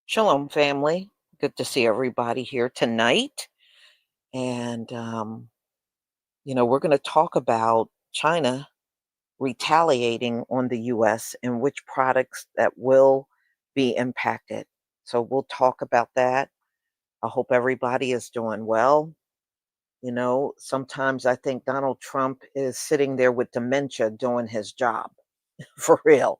Shalom, family. Good to see everybody here tonight. And, we're going to talk about China retaliating on the US and which products that will be impacted. So we'll talk about that. I hope everybody is doing well. Sometimes I think Donald Trump is sitting there with dementia doing his job for real,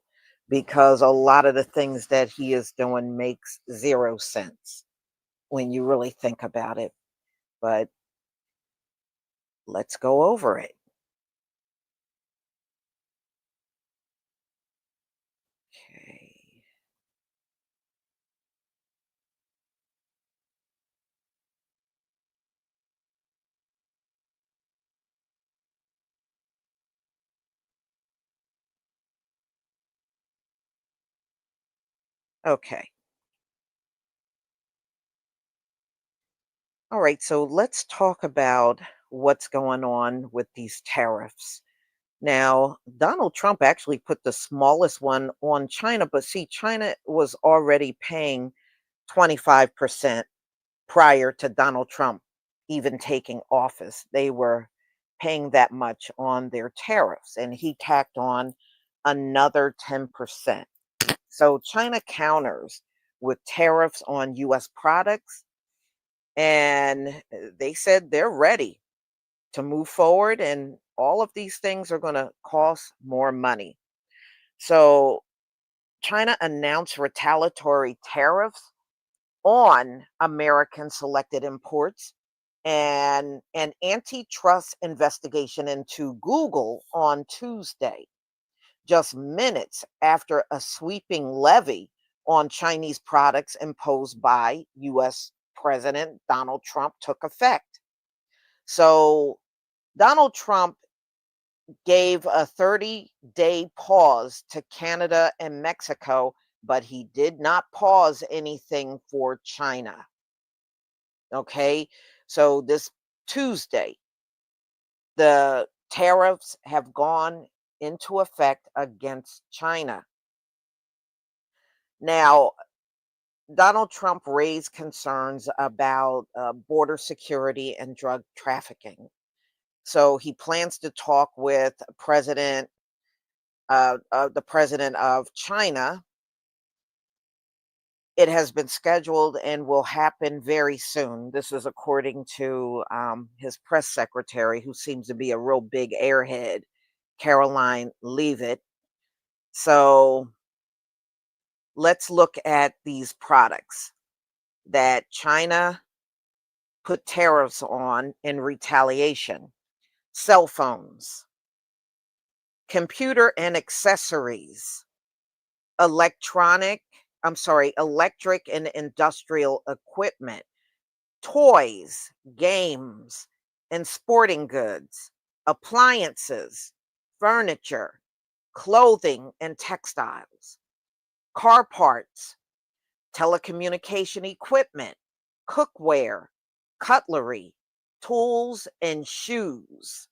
because a lot of the things that he is doing makes zero sense when you really think about it. But let's go over it. Okay. Okay. All right. So let's talk about what's going on with these tariffs. Now, Donald Trump actually put the smallest one on China, but see, China was already paying 25% prior to Donald Trump even taking office. They were paying that much on their tariffs, and he tacked on another 10%. So China counters with tariffs on US products, and they said they're ready to move forward, and all of these things are going to cost more money. So China announced retaliatory tariffs on American selected imports and an antitrust investigation into Google on Tuesday, just minutes after a sweeping levy on Chinese products imposed by US President Donald Trump took effect. So Donald Trump gave a 30-day pause to Canada and Mexico, but he did not pause anything for China. Okay. So this Tuesday, the tariffs have gone into effect against China. Now, Donald Trump raised concerns about border security and drug trafficking. So he plans to talk with the president of China. It has been scheduled and will happen very soon. This is according to his press secretary, who seems to be a real big airhead, Caroline Leavitt. So let's look at these products that China put tariffs on in retaliation: cell phones, computer and accessories, electronic, electric and industrial equipment, toys, games, and sporting goods, appliances, furniture, clothing and textiles, car parts, telecommunication equipment, cookware, cutlery, tools, and shoes.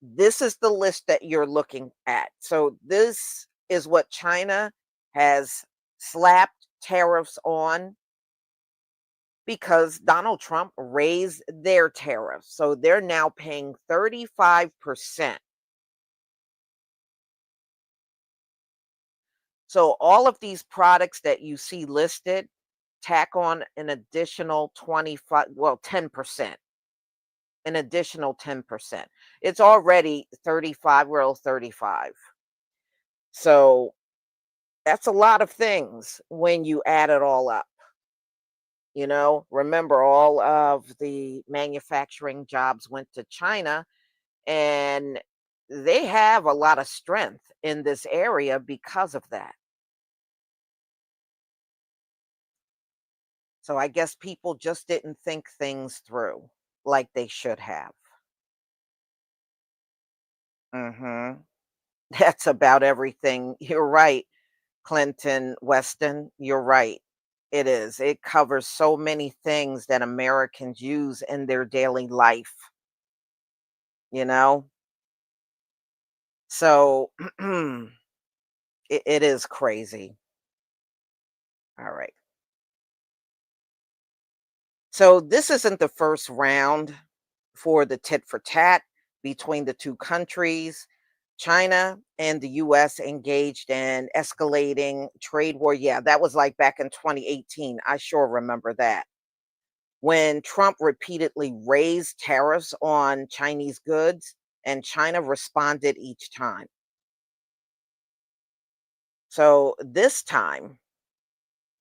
This is the list that you're looking at. So, this is what China has slapped tariffs on because Donald Trump raised their tariffs. So, they're now paying 35%. So, all of these products that you see listed tack on an additional 25, well, 10%, an additional 10%. It's already 35, we're 35. So that's a lot of things when you add it all up. Remember, all of the manufacturing jobs went to China, and they have a lot of strength in this area because of that. So I guess people just didn't think things through like they should have. Hmm. That's about everything. You're right, Clinton Weston. You're right. It is. It covers so many things that Americans use in their daily life, you know? So it is crazy. All right. So this isn't the first round for the tit for tat between the two countries. China and the US engaged in escalating trade war. Yeah, that was like back in 2018. I sure remember that. When Trump repeatedly raised tariffs on Chinese goods, and China responded each time. So this time,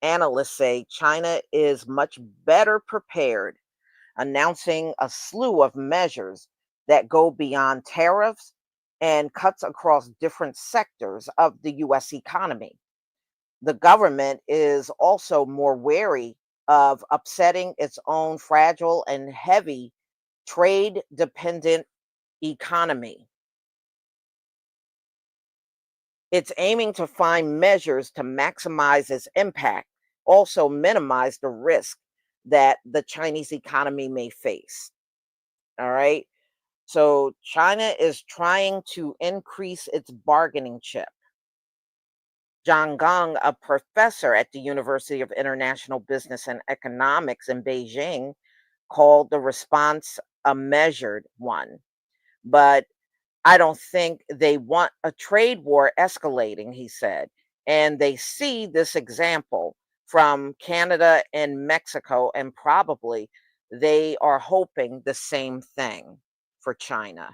analysts say China is much better prepared, announcing a slew of measures that go beyond tariffs and cuts across different sectors of the US economy. The government is also more wary of upsetting its own fragile and heavy trade dependent economy. It's aiming to find measures to maximize its impact, also minimize the risk that the Chinese economy may face. All right. So China is trying to increase its bargaining chip. Zhang Gong, a professor at the University of International Business and Economics in Beijing, called the response a measured one. But I don't think they want a trade war escalating, he said. And they see this example from Canada and Mexico, and probably they are hoping the same thing for China.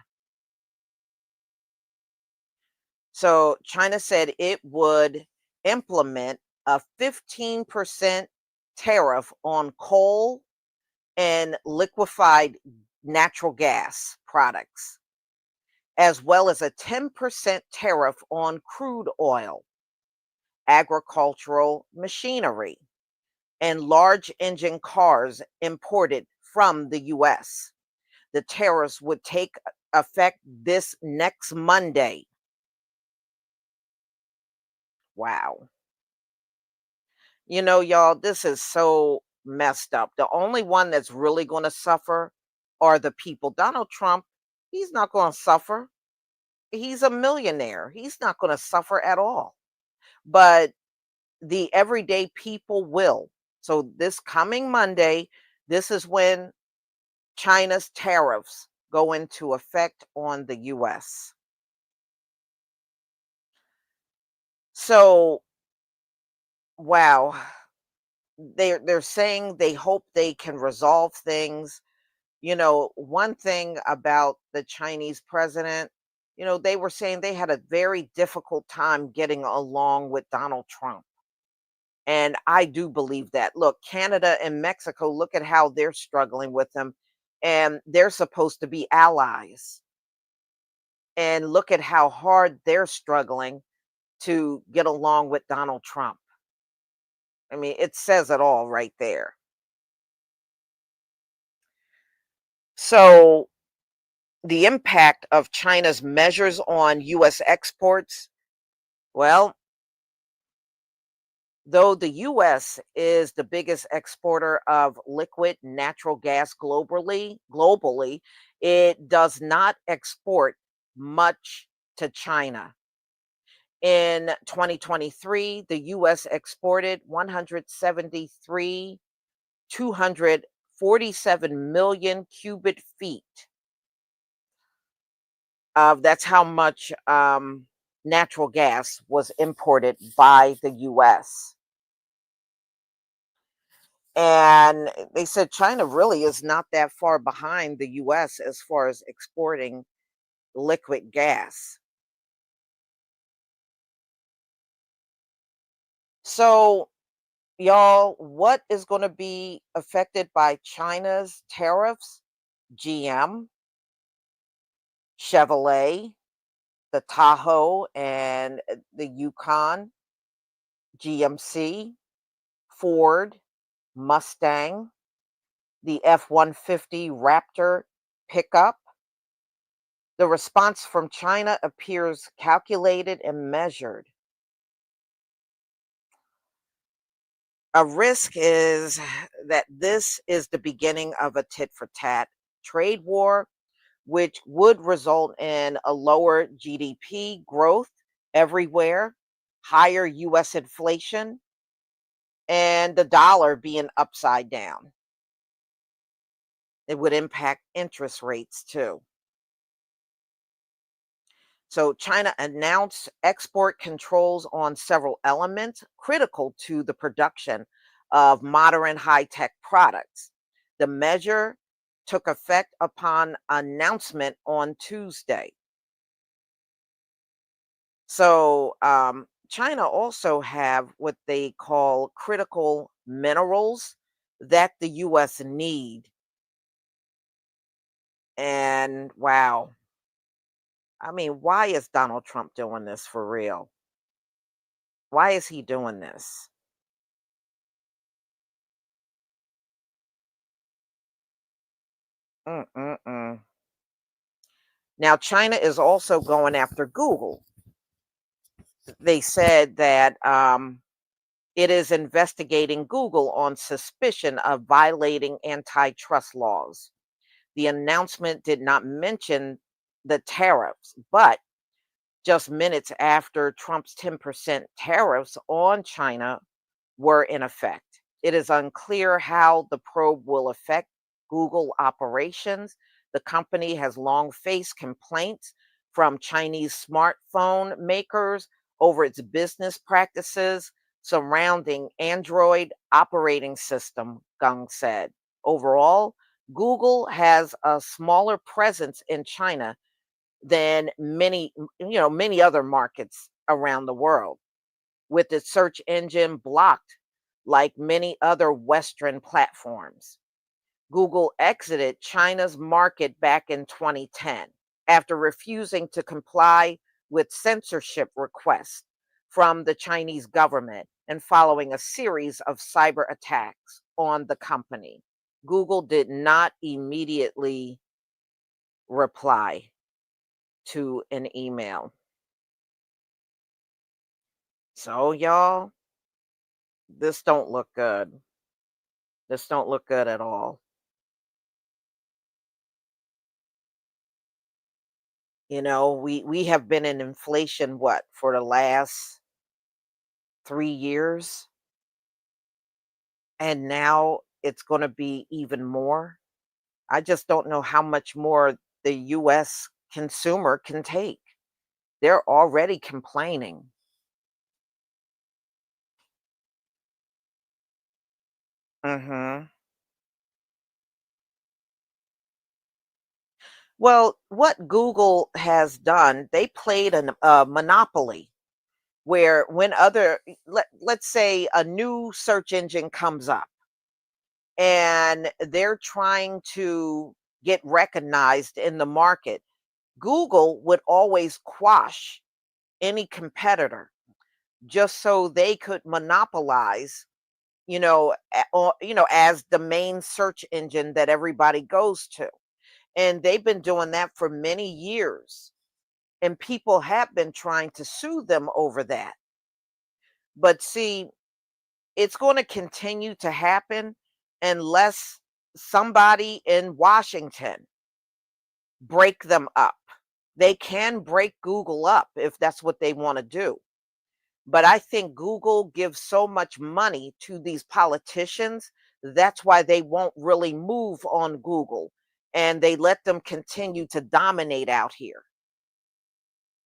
So China said it would implement a 15% tariff on coal and liquefied natural gas products, as well as a 10% tariff on crude oil, agricultural machinery, and large engine cars imported from the US. The tariffs would take effect this next Monday. Wow. Y'all, this is so messed up. The only one that's really going to suffer are the people. Donald Trump, he's not going to suffer. He's a millionaire. He's not going to suffer at all. But the everyday people will. So this coming Monday, this is when China's tariffs go into effect on the US. So, wow, they're saying they hope they can resolve things. One thing about the Chinese president, they were saying they had a very difficult time getting along with Donald Trump. And I do believe that. Look, Canada and Mexico, look at how they're struggling with them. And they're supposed to be allies. And look at how hard they're struggling to get along with Donald Trump. I mean, it says it all right there. So, the impact of China's measures on US exports, well, though the US is the biggest exporter of liquid natural gas globally, it does not export much to China. In 2023, the US exported 173 247 million cubic feet. That's how much natural gas was imported by the US. And they said China really is not that far behind the US as far as exporting liquid gas. So, y'all, what is going to be affected by China's tariffs? GM, Chevrolet, the Tahoe and the Yukon, GMC, Ford, Mustang, the F-150 Raptor pickup. The response from China appears calculated and measured. A risk is that this is the beginning of a tit for tat trade war, which would result in a lower GDP growth everywhere, higher US inflation, and the dollar being upside down. It would impact interest rates too. So, China announced export controls on several elements critical to the production of modern high tech products. The measure took effect upon announcement on Tuesday. So, China also have what they call critical minerals that the US need. And wow, I mean, why is Donald Trump doing this for real? Why is he doing this? Mm-mm-mm. Now, China is also going after Google. They said that it is investigating Google on suspicion of violating antitrust laws. The announcement did not mention the tariffs, but just minutes after Trump's 10% tariffs on China were in effect. It is unclear how the probe will affect Google operations. The company has long faced complaints from Chinese smartphone makers over its business practices surrounding Android operating system, Gung said. Overall, Google has a smaller presence in China than many other markets around the world, with its search engine blocked like many other Western platforms. Google exited China's market back in 2010 after refusing to comply with censorship requests from the Chinese government and following a series of cyber attacks on the company. Google did not immediately reply to an email. So y'all, this don't look good. This don't look good at all. We have been in inflation what for the last 3 years, and now it's going to be even more. I just don't know how much more the US consumer can take. They're already complaining. Mhm. Well, what Google has done, they played a monopoly where when let's say a new search engine comes up and they're trying to get recognized in the market, Google would always quash any competitor just so they could monopolize, as the main search engine that everybody goes to. And they've been doing that for many years. And people have been trying to sue them over that. But see, it's going to continue to happen unless somebody in Washington break them up. They can break Google up if that's what they want to do. But I think Google gives so much money to these politicians. That's why they won't really move on Google and they let them continue to dominate out here.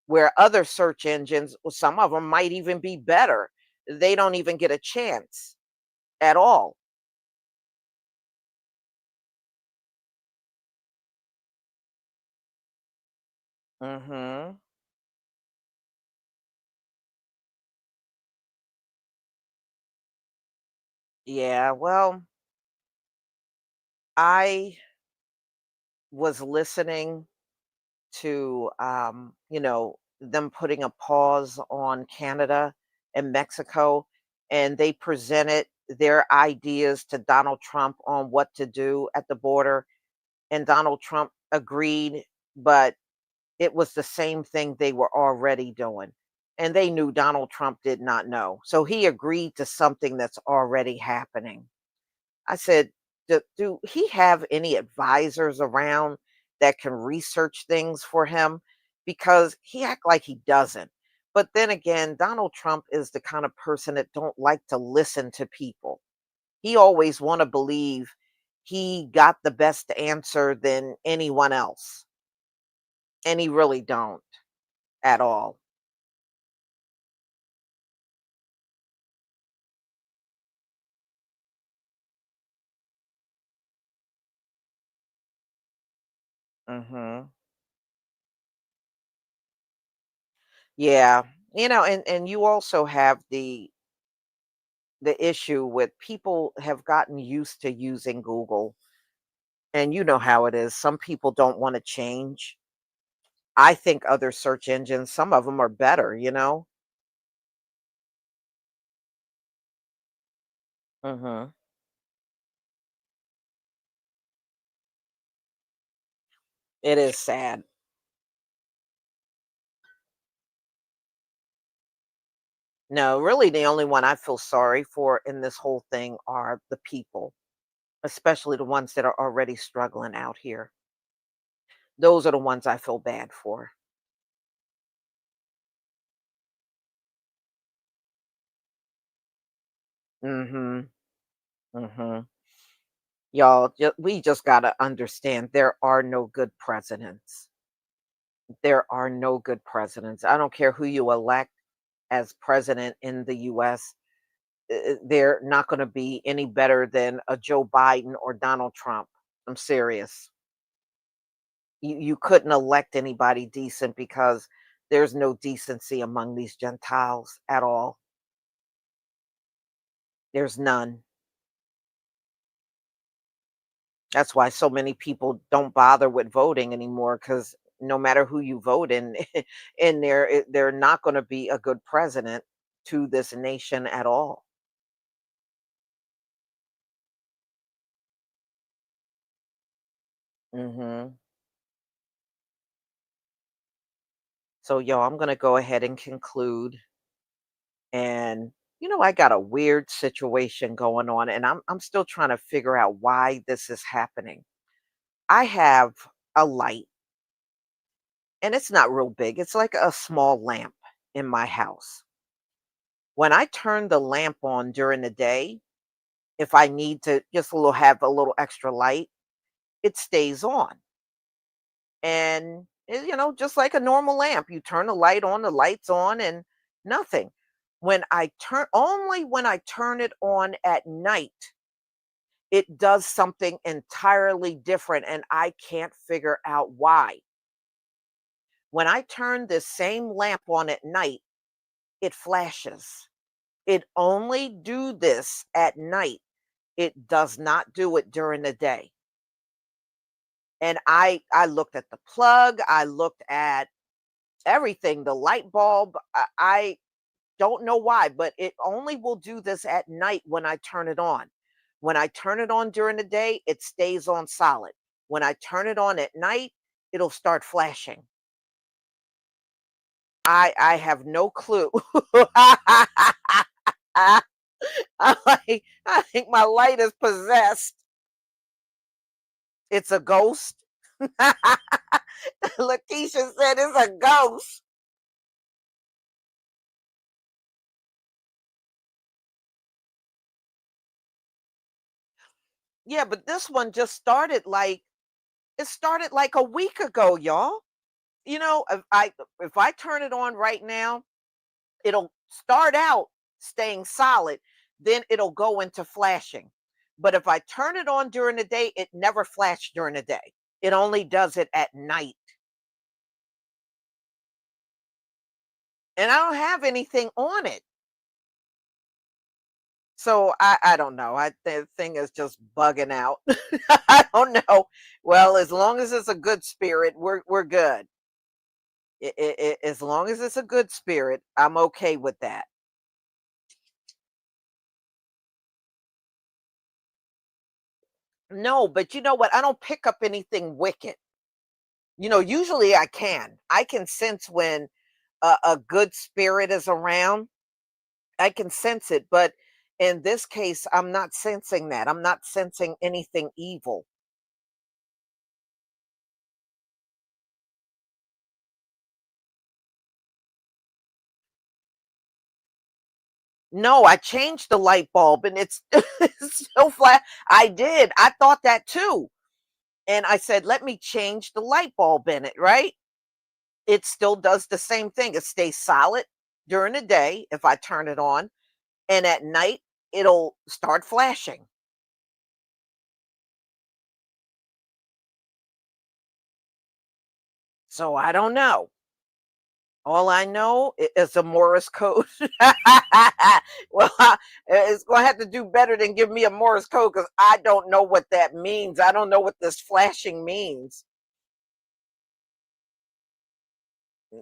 Where other search engines, well, some of them might even be better. They don't even get a chance at all. Mhm. Yeah, well, I was listening to them putting a pause on Canada and Mexico, and they presented their ideas to Donald Trump on what to do at the border, and Donald Trump agreed, but it was the same thing they were already doing. And they knew Donald Trump did not know. So he agreed to something that's already happening. I said, do he have any advisors around that can research things for him? Because he act like he doesn't. But then again, Donald Trump is the kind of person that don't like to listen to people. He always want to believe he got the best answer than anyone else, and he really don't at all. Mhm. Yeah. And you also have the issue with people have gotten used to using Google, and you know how it is. Some people don't want to change. I think other search engines, some of them are better. Mhm. It is sad. No, really the only one I feel sorry for in this whole thing are the people, especially the ones that are already struggling out here. Those are the ones I feel bad for. Mhm. Mhm. Y'all, we just got to understand there are no good presidents. There are no good presidents. I don't care who you elect as president in the US. They're not going to be any better than a Joe Biden or Donald Trump. I'm serious. You couldn't elect anybody decent because there's no decency among these Gentiles at all. There's none. That's why so many people don't bother with voting anymore because no matter who you vote in, in there, they're not going to be a good president to this nation at all. Hmm. So, yo, I'm going to go ahead and conclude. And I got a weird situation going on, and I'm still trying to figure out why this is happening. I have a light and it's not real big. It's like a small lamp in my house. When I turn the lamp on during the day, if I need to just have a little extra light, it stays on. And just like a normal lamp, you turn the light on, the light's on and nothing. When I turn it on at night, it does something entirely different and I can't figure out why. When I turn this same lamp on at night, it flashes. It only do this at night. It does not do it during the day. And I looked at the plug, I looked at everything, the light bulb. I don't know why, but it only will do this at night when I turn it on. When I turn it on during the day, it stays on solid. When I turn it on at night, it'll start flashing. I have no clue. I think my light is possessed. It's a ghost. Lakeisha said it's a ghost. Yeah, but this one just started like a week ago, y'all. If I turn it on right now, it'll start out staying solid, then it'll go into flashing. But if I turn it on during the day, it never flashed during the day. It only does it at night. And I don't have anything on it. So I don't know. The thing is just bugging out. I don't know. Well, as long as it's a good spirit, we're good. As long as it's a good spirit, I'm okay with that. No, but you know what? I don't pick up anything wicked. Usually I can. I can sense when a good spirit is around. I can sense it, but in this case, I'm not sensing that. I'm not sensing anything evil. No, I changed the light bulb and it's, it's still flat. I did. I thought that too. And I said, let me change the light bulb in it, right? It still does the same thing. It stays solid during the day if I turn it on, and at night it'll start flashing. So I don't know. All I know is a Morse code. Well, it's going to have to do better than give me a Morse code because I don't know what that means. I don't know what this flashing means.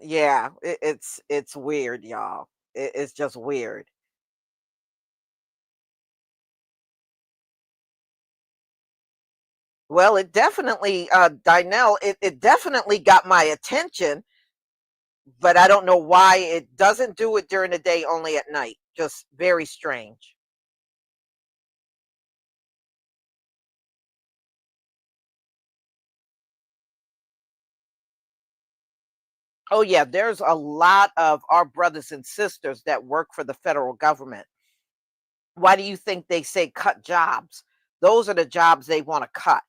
Yeah, it's weird, y'all. It's just weird. Well, it definitely, Dinell, it definitely got my attention, but I don't know why it doesn't do it during the day, only at night. Just very strange. Oh, yeah, there's a lot of our brothers and sisters that work for the federal government. Why do you think they say cut jobs? Those are the jobs they want to cut.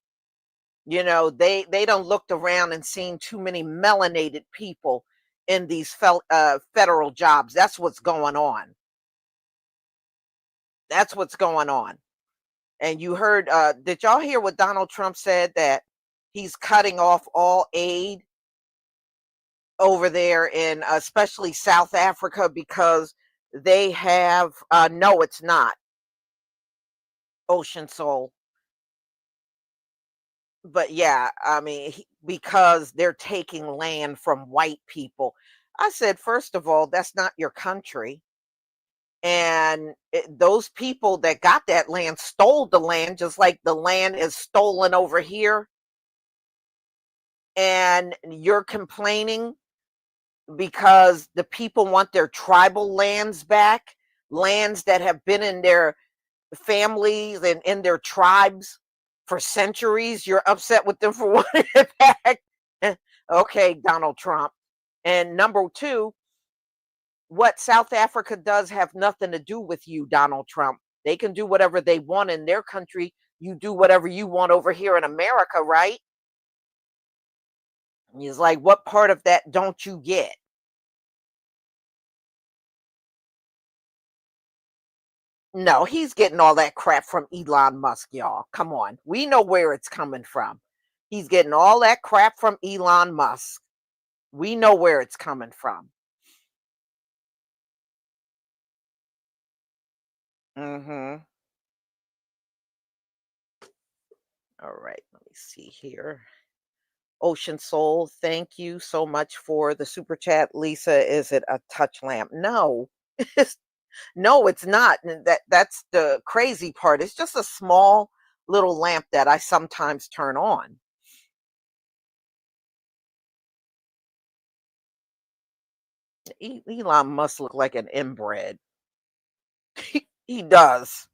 They don't looked around and seen too many melanated people in these federal jobs. That's what's going on. That's what's going on. And you heard, did y'all hear what Donald Trump said that he's cutting off all aid over there in especially South Africa because they have, no, it's not Ocean Soul. But yeah, I mean, because they're taking land from white people. I said, first of all, that's not your country. And those people that got that land stole the land, just like the land is stolen over here. And you're complaining because the people want their tribal lands back, lands that have been in their families and in their tribes for centuries. You're upset with them for wanting it back. Okay, Donald Trump. And number two, what South Africa does have nothing to do with you, Donald Trump. They can do whatever they want in their country. You do whatever you want over here in America, right? He's like, what part of that don't you get? No, he's getting all that crap from Elon Musk, y'all. Come on. We know where it's coming from. He's getting all that crap from Elon Musk. We know where it's coming from. Mhm. All right, let me see here. Ocean Soul, thank you so much for the super chat. Lisa, is it a touch lamp? No. No, it's not. And that's the crazy part. It's just a small little lamp that I sometimes turn on. Elon must look like an inbred. He does.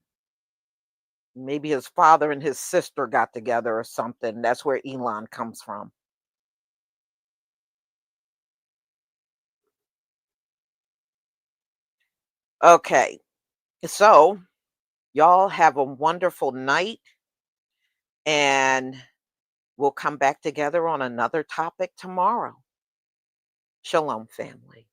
Maybe his father and his sister got together or something. That's where Elon comes from. Okay. So, y'all have a wonderful night, and we'll come back together on another topic tomorrow. Shalom, family.